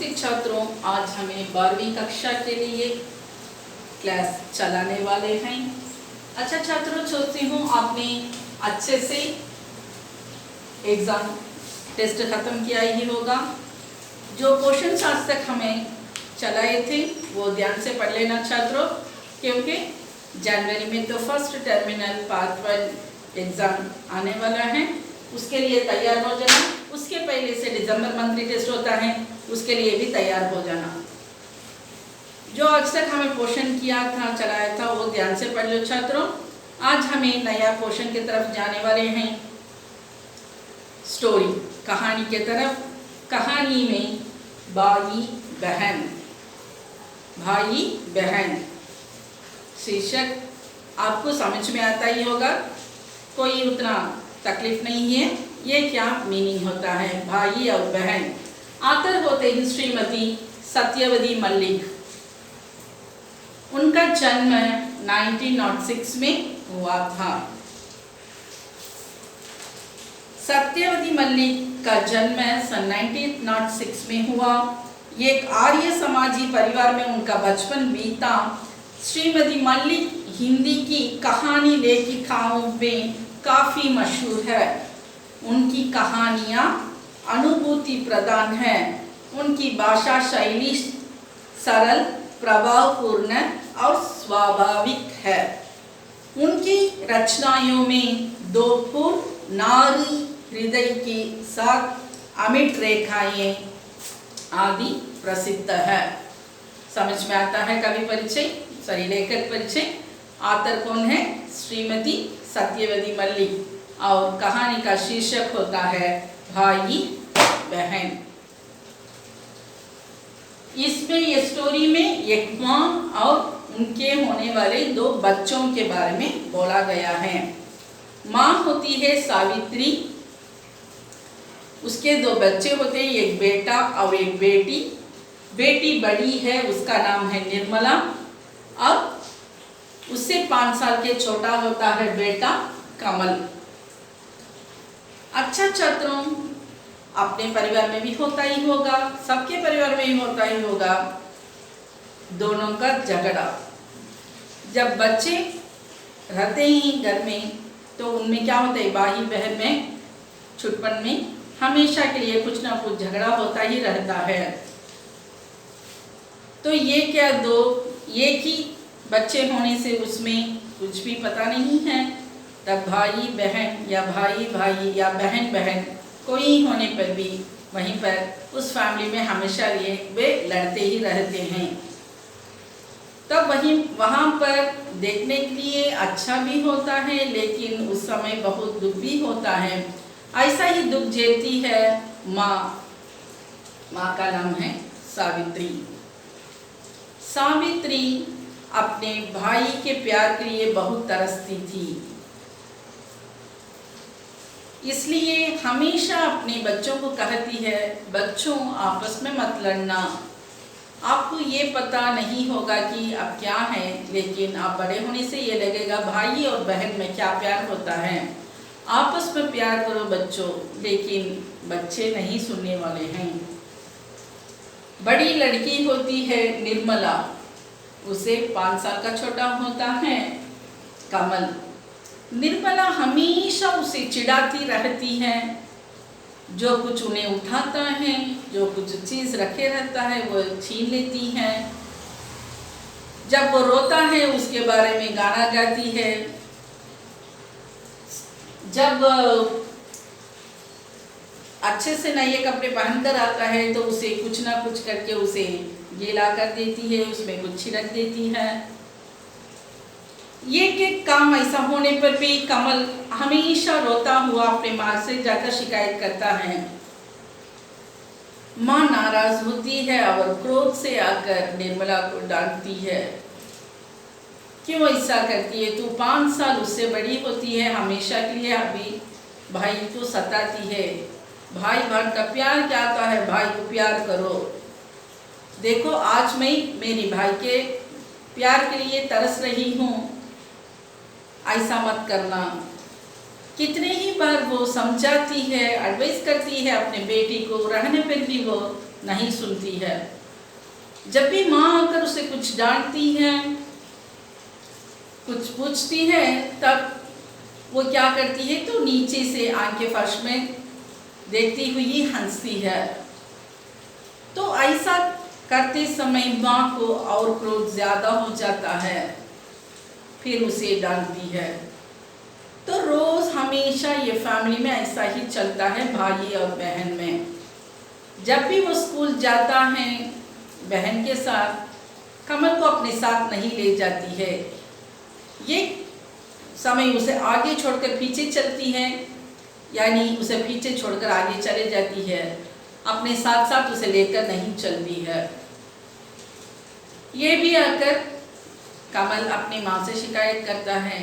नमस्ते छात्रों, आज हमें 12वीं कक्षा के लिए क्लास चलाने वाले हैं। अच्छा छात्रों, सोचती हूँ आपने अच्छे से एग्ज़ाम टेस्ट ख़त्म किया ही होगा। जो क्वेश्चन आज तक हमें चलाए थे वो ध्यान से पढ़ लेना छात्रों, क्योंकि जनवरी में तो फर्स्ट टर्मिनल पार्ट 1 एग्ज़ाम आने वाला है, उसके लिए तैयार हो जाना। उसके पहले से दिसंबर मंथली टेस्ट होता है, उसके लिए भी तैयार हो जाना। जो आज तक हमें क्वेश्चन किया था, चलाया था, वो ध्यान से पढ़ लो छात्रों। आज हमें नया क्वेश्चन की तरफ जाने वाले हैं, स्टोरी कहानी के तरफ। कहानी में भाई बहन शीर्षक आपको समझ में आता ही होगा, कोई उतना तकलीफ नहीं है। ये क्या मीनिंग होता है भाई और बहन। आतर होते हैं श्रीमती सत्यवती मल्लिक। उनका जन्म 1906 में हुआ था। सत्यवती मल्लिक का जन्म सन 1906 में हुआ। एक आर्य समाजी परिवार में उनका बचपन बीता। श्रीमती मल्लिक हिंदी की कहानी लेखिकाओं में काफ़ी मशहूर है। उनकी कहानियाँ अनुभूति प्रधान है। उनकी भाषा शैली सरल, प्रभावपूर्ण और स्वाभाविक है। उनकी रचनाओं में दो पूर्ण नारी हृदय के साथ अमिट रेखाएं आदि प्रसिद्ध है। समझ में आता है कवि परिचय, लेखक परिचय। आतर कौन है? श्रीमती सत्यवती मल्लिक। और कहानी का शीर्षक होता है भाई बहन। इसमें ये स्टोरी में एक माँ और उनके होने वाले दो बच्चों के बारे में बोला गया है। माँ होती है सावित्री, उसके दो बच्चे होते हैं, एक बेटा और एक बेटी। बेटी बड़ी है, उसका नाम है निर्मला, और उससे 5 साल के छोटा होता है बेटा कमल। अच्छा छात्रों, अपने परिवार में भी होता ही होगा, सबके परिवार में ही होता ही होगा, दोनों का झगड़ा। जब बच्चे रहते ही घर में तो उनमें क्या होता है, भाई बहन में छुटपन में हमेशा के लिए कुछ ना कुछ झगड़ा होता ही रहता है। तो ये क्या दो एक ही बच्चे होने से उसमें कुछ भी पता नहीं है। तब भाई बहन या भाई भाई या बहन बहन कोई होने पर भी वहीं पर उस फैमिली में हमेशा लिए वे लड़ते ही रहते हैं। तब वहाँ पर देखने के लिए अच्छा भी होता है, लेकिन उस समय बहुत दुख भी होता है। ऐसा ही दुख झेलती है माँ का नाम है सावित्री। सावित्री अपने भाई के प्यार के लिए बहुत तरसती थी, इसलिए हमेशा अपने बच्चों को कहती है, बच्चों आपस में मत लड़ना। आपको ये पता नहीं होगा कि अब क्या है, लेकिन आप बड़े होने से ये लगेगा भाई और बहन में क्या प्यार होता है। आपस में प्यार करो बच्चों। लेकिन बच्चे नहीं सुनने वाले हैं। बड़ी लड़की होती है निर्मला, उसे 5 साल का छोटा होता है कमल। निर्मला हमेशा उसे चिढ़ाती रहती है। जो कुछ उन्हें उठाता है, जो कुछ चीज़ रखे रहता है वो छीन लेती है। जब वो रोता है उसके बारे में गाना गाती है। जब अच्छे से नए कपड़े पहनकर आता है तो उसे कुछ ना कुछ करके उसे गीला कर देती है, उसमें कुछ छिड़क देती है। ये काम ऐसा होने पर भी कमल हमेशा रोता हुआ अपने माँ से जाकर शिकायत करता है। माँ नाराज होती है और क्रोध से आकर निर्मला को डांटती है, क्यों ऐसा करती है? तू 5 साल उससे बड़ी होती है, हमेशा के लिए अभी भाई को सताती है। भाई बहन का प्यार क्या आता है, भाई को प्यार करो। देखो आज मैं मेरी भाई के प्यार के लिए तरस रही हूँ, ऐसा मत करना। कितने ही बार वो समझाती है, एडवाइस करती है अपने बेटी को, रहने पर भी वो नहीं सुनती है। जब भी माँ आकर उसे कुछ डांटती है, कुछ पूछती है, तब वो क्या करती है तो नीचे से आंखें फर्श में देखती हुई हंसती है। तो ऐसा करते समय माँ को और क्रोध ज्यादा हो जाता है, फिर उसे डांटती है। तो रोज हमेशा ये फैमिली में ऐसा ही चलता है, भाई और बहन में। जब भी वो स्कूल जाता है बहन के साथ, कमल को अपने साथ नहीं ले जाती है। ये समय उसे आगे छोड़कर पीछे चलती है, यानी उसे पीछे छोड़कर आगे चले जाती है, अपने साथ साथ उसे लेकर नहीं चलती है। ये भी आकर कमल अपनी माँ से शिकायत करता है।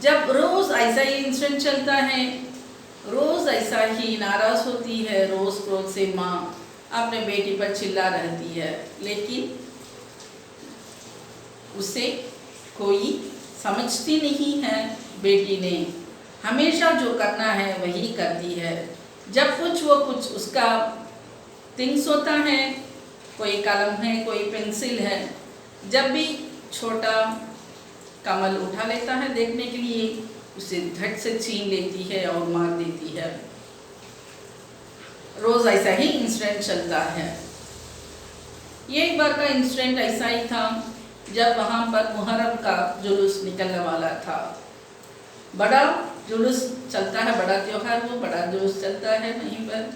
जब रोज ऐसा ही इंसिडेंट चलता है, रोज ऐसा ही नाराज होती है, रोज क्रोध से माँ अपने बेटी पर चिल्ला रहती है, लेकिन उसे कोई समझती नहीं है। बेटी ने हमेशा जो करना है वही करती है। जब कुछ उसका थिंग्स होता है, कोई कलम है, कोई पेंसिल है, जब भी छोटा कमल उठा लेता है देखने के लिए, उसे झट से छीन लेती है और मार देती है। रोज ऐसा ही इंसिडेंट चलता है। ये एक बार का इंसिडेंट ऐसा ही था, जब वहाँ पर मुहर्रम का जुलूस निकलने वाला था। बड़ा जुलूस चलता है, बड़ा त्योहार, वो बड़ा जुलूस चलता है, वहीं पर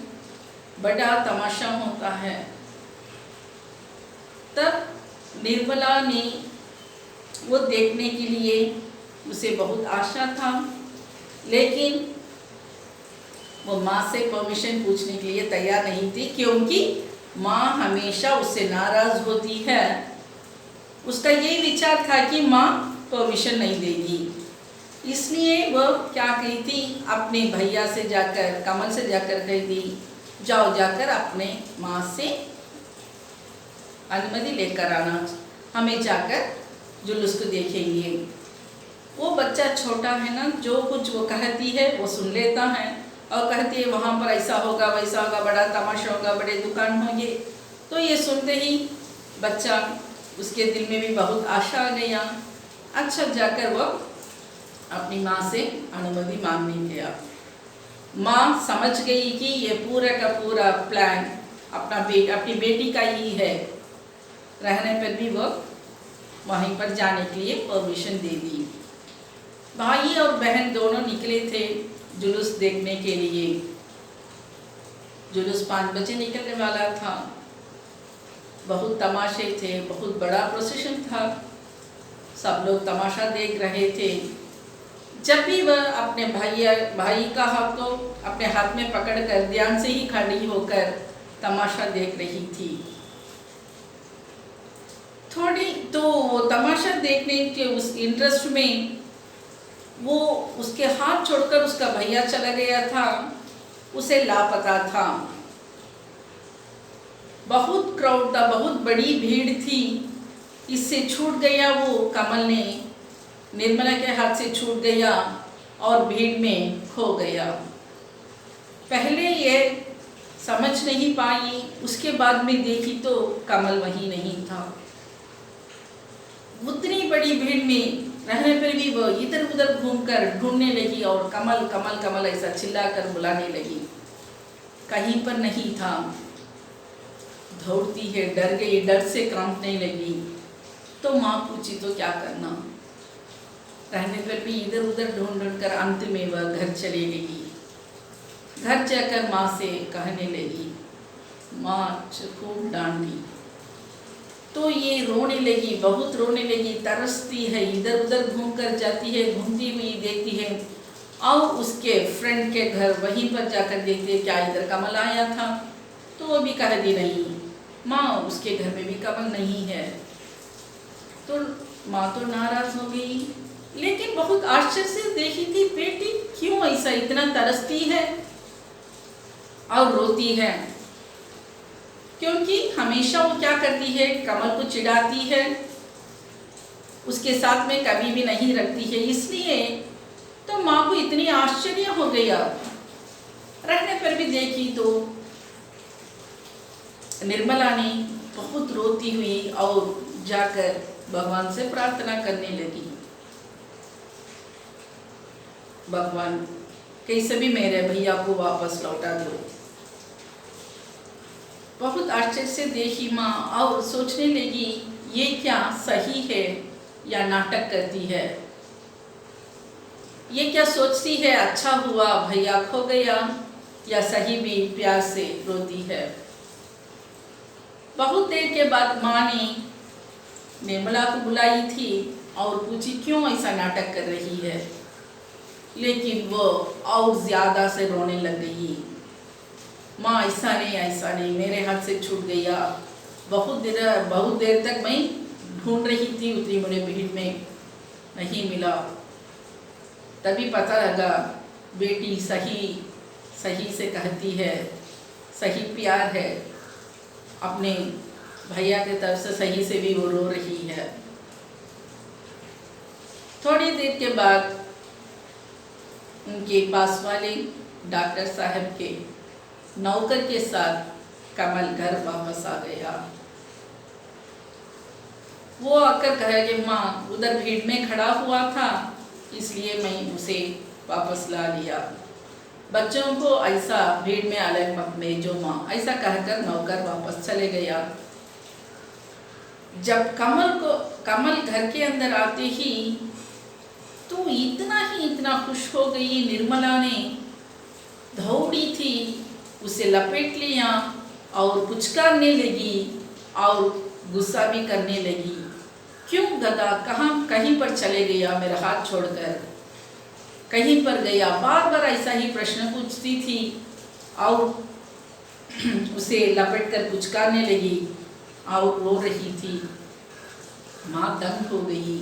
बड़ा तमाशा होता है। तब निर्मला ने वो देखने के लिए, उसे बहुत आशा था, लेकिन वो माँ से परमिशन पूछने के लिए तैयार नहीं थी, क्योंकि माँ हमेशा उससे नाराज होती है। उसका ये विचार था कि माँ परमिशन नहीं देगी, इसलिए वह क्या कही थी, अपने भैया से जाकर, कमल से जाकर कही थी, जाओ जाकर अपने माँ से अनुमति लेकर आना, हमें जाकर जुलूस को देखेंगे। वो बच्चा छोटा है ना, जो कुछ वो कहती है वो सुन लेता है और कहती है वहाँ पर ऐसा होगा, वैसा होगा, बड़ा तमाशा होगा, बड़े दुकान होंगे। तो ये सुनते ही बच्चा, उसके दिल में भी बहुत आशा आ गया। अच्छा, जाकर वो अपनी माँ से अनुमति मांगने गया। माँ समझ गई कि ये पूरा का पूरा प्लान अपनी बेटी का ही है, रहने पर भी वो वहीं पर जाने के लिए परमिशन दे दी। भाई और बहन दोनों निकले थे जुलूस देखने के लिए। जुलूस 5 बजे निकलने वाला था। बहुत तमाशे थे, बहुत बड़ा प्रोसेशन था, सब लोग तमाशा देख रहे थे। जब भी वह अपने भाई का हाथ को अपने हाथ में पकड़कर ध्यान से ही खड़ी होकर तमाशा देख रही थी। थोड़ी तो वो तमाशा देखने के उस इंटरेस्ट में वो उसके हाथ छोड़कर उसका भैया चला गया था, उसे लापता था। बहुत क्राउड था, बहुत बड़ी भीड़ थी, इससे छूट गया। वो कमल ने निर्मला के हाथ से छूट गया और भीड़ में खो गया। पहले ये समझ नहीं पाई, उसके बाद में देखी तो कमल वहीं नहीं था। उतनी बड़ी भीड़ में रहने पर भी वो इधर उधर घूमकर ढूंढने लगी और कमल कमल कमल ऐसा चिल्लाकर बुलाने लगी, कहीं पर नहीं था। दौड़ती है, डर गई, डर से कांपने लगी। तो माँ पूछी तो क्या करना, रहने पर भी इधर उधर ढूंढ ढूंढ कर अंत में वह घर चली गई। घर जाकर माँ से कहने लगी, माँ खूब डांटी। तो ये रोने लगी, बहुत रोने लगी, तरसती है, इधर उधर घूम कर जाती है, घूमती हुई देखती है और उसके फ्रेंड के घर वहीं पर जाकर देखती है क्या इधर कमल आया था, तो वो भी कह दी नहीं माँ, उसके घर में भी कमल नहीं है। तो माँ तो नाराज हो गई, लेकिन बहुत आश्चर्य से देखी थी बेटी क्यों ऐसा इतना तरसती है और रोती है, क्योंकि हमेशा वो क्या करती है, कमल को चिढ़ाती है, उसके साथ में कभी भी नहीं रखती है। इसलिए तो माँ को इतनी आश्चर्य हो गया। रहने पर भी देखी तो निर्मला ने बहुत रोती हुई और जाकर भगवान से प्रार्थना करने लगी, भगवान कैसे भी मेरे भैया को वापस लौटा दो। बहुत आश्चर्य से देखी माँ और सोचने लगी ये क्या सही है या नाटक करती है, ये क्या सोचती है अच्छा हुआ भैया खो गया, या सही भी प्यार से रोती है। बहुत देर के बाद माँ ने निर्मला को बुलाई थी और पूछी क्यों ऐसा नाटक कर रही है, लेकिन वो और ज़्यादा से रोने लग गई। माँ ऐसा नहीं मेरे हाथ से छूट गया, बहुत देर तक मैं ढूंढ रही थी, उतनी बड़े भीड़ में नहीं मिला, तभी पता लगा बेटी सही से कहती है, सही प्यार है, अपने भैया के तरफ से सही से भी वो रो रही है। थोड़ी देर के बाद उनके पास वाले डॉक्टर साहब के नौकर के साथ कमल घर वापस आ गया। वो आकर कहा कि माँ उधर भीड़ में खड़ा हुआ था इसलिए मैं उसे वापस ला लिया, बच्चों को ऐसा भीड़ में अलग मत भेजो माँ, ऐसा कहकर नौकर वापस चले गया। जब कमल घर के अंदर आते ही तो इतना खुश हो गई, निर्मला ने दौड़ी थी, उसे लपेट लिया और पुचकारने लगी और गुस्सा भी करने लगी, क्यों गधा कहीं पर चले गया, मेरा हाथ छोड़कर कहीं पर गया, बार बार ऐसा ही प्रश्न पूछती थी और उसे लपेट कर पुचकारने लगी और रो रही थी। माँ दंग हो गई।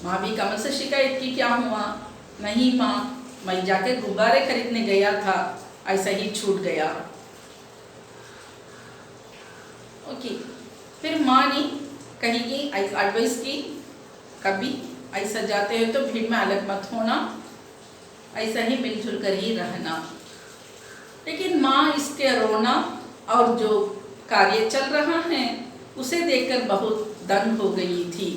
माँ भी कमल से शिकायत की क्या हुआ, नहीं माँ मैं जाकर गुब्बारे खरीदने गया था, ऐसा ही छूट गया। ओके, फिर माँ ने कहेगी एडवाइस की कभी ऐसा जाते हो तो भीड़ में अलग मत होना, ऐसा ही मिलजुल कर ही रहना। लेकिन माँ इसके रोना और जो कार्य चल रहा है उसे देखकर बहुत दंग हो गई थी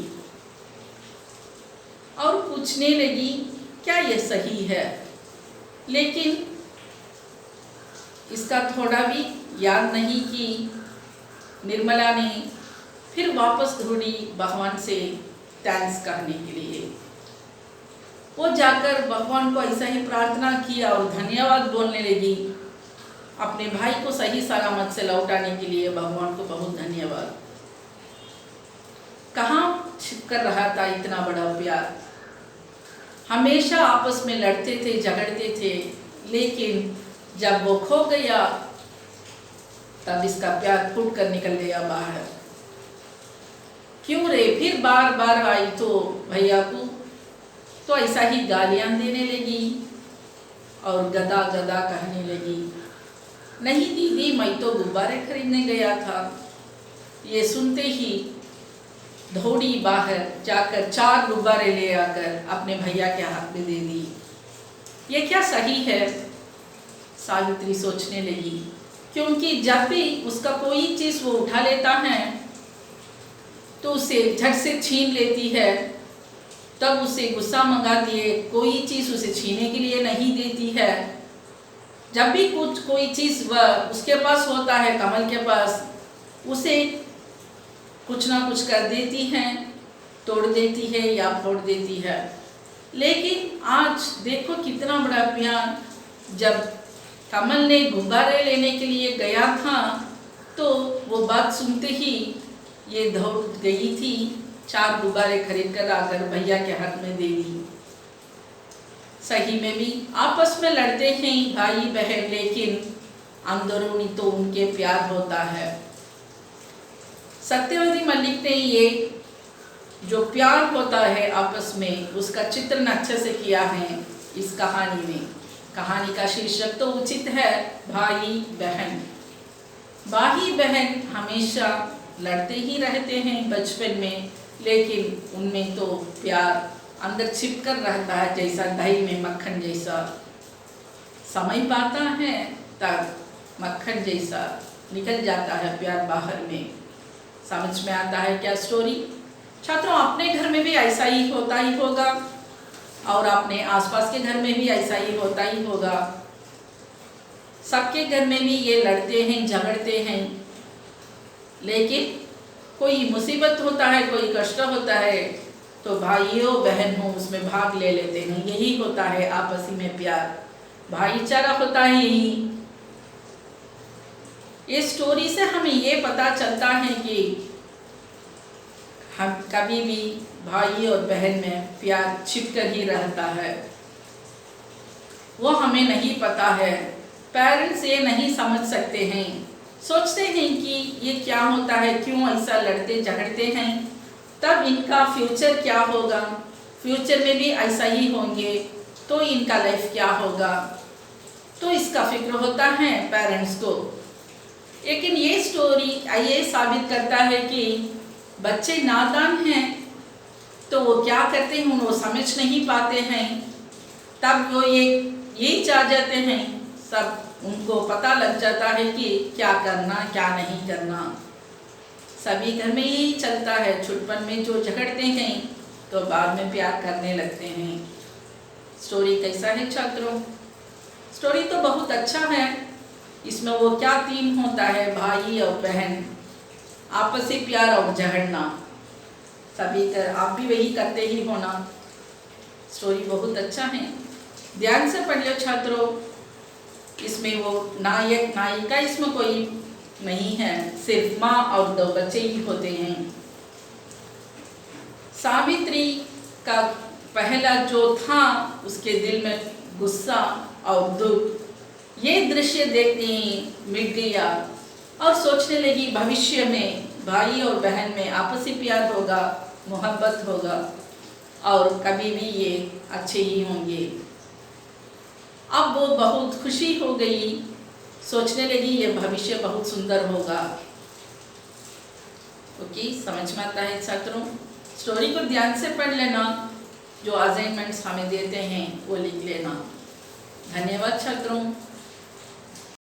और पूछने लगी क्या ये सही है, लेकिन इसका थोड़ा भी याद नहीं कि निर्मला ने फिर वापस दौड़ी भगवान से थैंक्स कहने के लिए। वो जाकर भगवान को ऐसा ही प्रार्थना किया और धन्यवाद बोलने लगी, अपने भाई को सही सलामत से लौटाने के लिए भगवान को बहुत धन्यवाद। कहाँ छिप कर रहा था इतना बड़ा प्यार, हमेशा आपस में लड़ते थे झगड़ते थे, लेकिन जब वो खो गया तब इसका प्यार फूट कर निकल गया बाहर। क्यों रे, फिर बार बार आई तो भैया को तो ऐसा ही गालियां देने लगी और गदा गदा कहने लगी, नहीं दीदी मैं तो गुब्बारे खरीदने गया था। ये सुनते ही दौड़ी बाहर जाकर 4 गुब्बारे ले आकर अपने भैया के हाथ में दे दी। ये क्या सही है, सावित्री सोचने लगी, क्योंकि जब भी उसका कोई चीज़ वो उठा लेता है तो उसे झट से छीन लेती है, तब उसे गुस्सा मंगा दिए कोई चीज़ उसे छीनने के लिए नहीं देती है। जब भी कोई चीज़ उसके पास होता है, कमल के पास, उसे कुछ ना कुछ कर देती है, तोड़ देती है या फोड़ देती है। लेकिन आज देखो कितना बड़ा प्यार, जब कमल ने गुब्बारे लेने के लिए गया था तो वो बात सुनते ही ये दौड़ गई थी, 4 गुब्बारे खरीद कर आकर भैया के हाथ में दे दी। सही में भी आपस में लड़ते हैं भाई बहन, लेकिन अंदरूनी तो उनके प्यार होता है। सत्यवती मलिक ने ये जो प्यार होता है आपस में, उसका चित्रण अच्छे से किया है इस कहानी में। कहानी का शीर्षक तो उचित है भाई बहन। भाई बहन हमेशा लड़ते ही रहते हैं बचपन में, लेकिन उनमें तो प्यार अंदर छिप कर रहता है, जैसा दही में मक्खन जैसा। समय पाता है तब मक्खन जैसा निकल जाता है प्यार बाहर में। समझ में आता है क्या स्टोरी? छात्रों, अपने घर में भी ऐसा ही होगा और अपने आसपास के घर में भी ऐसा ही होगा। सबके घर में भी ये लड़ते हैं, झगड़ते हैं, लेकिन कोई मुसीबत होता है, कोई कष्ट होता है तो भाइयों बहन हो उसमें भाग ले लेते हैं। यही होता है आपसी में प्यार, भाईचारा होता है यही। ये स्टोरी से हमें ये पता चलता है कि हम कभी भी भाई और बहन में प्यार छिपकर ही रहता है। वो हमें नहीं पता है, पेरेंट्स ये नहीं समझ सकते हैं, सोचते हैं कि ये क्या होता है, क्यों ऐसा लड़ते झगड़ते हैं, तब इनका फ्यूचर क्या होगा, फ्यूचर में भी ऐसा ही होंगे तो इनका लाइफ क्या होगा, तो इसका फिक्र होता है पेरेंट्स को। लेकिन ये स्टोरी ये साबित करता है कि बच्चे नादान हैं तो वो क्या करते हैं, वो समझ नहीं पाते हैं, तब वो यही चाह जाते हैं, सब उनको पता लग जाता है कि क्या करना क्या नहीं करना। सभी घर में यही चलता है, छुटपन में जो झगड़ते हैं तो बाद में प्यार करने लगते हैं। स्टोरी कैसा है छात्रों? स्टोरी तो बहुत अच्छा है। इसमें वो क्या थीम होता है, भाई और बहन, आपसी प्यार और झगड़ना। सभी कर आप भी वही करते ही होना। स्टोरी बहुत अच्छा है, ध्यान से पढ़ लो छात्रों। इसमें वो नायक नायिका इसमें कोई नहीं है, सिर्फ माँ और 2 बच्चे ही होते हैं। सावित्री का पहला जो था उसके दिल में गुस्सा और दुख, ये दृश्य देखते ही मिट गया और सोचने लगी भविष्य में भाई और बहन में आपसी प्यार होगा, मोहब्बत होगा और कभी भी ये अच्छे ही होंगे। अब वो बहुत खुशी हो गई, सोचने लगी ये भविष्य बहुत सुंदर होगा। ओके, समझ में आता है छात्रों? स्टोरी को ध्यान से पढ़ लेना, जो असाइनमेंट्स हमें देते हैं वो लिख लेना। धन्यवाद छात्रों।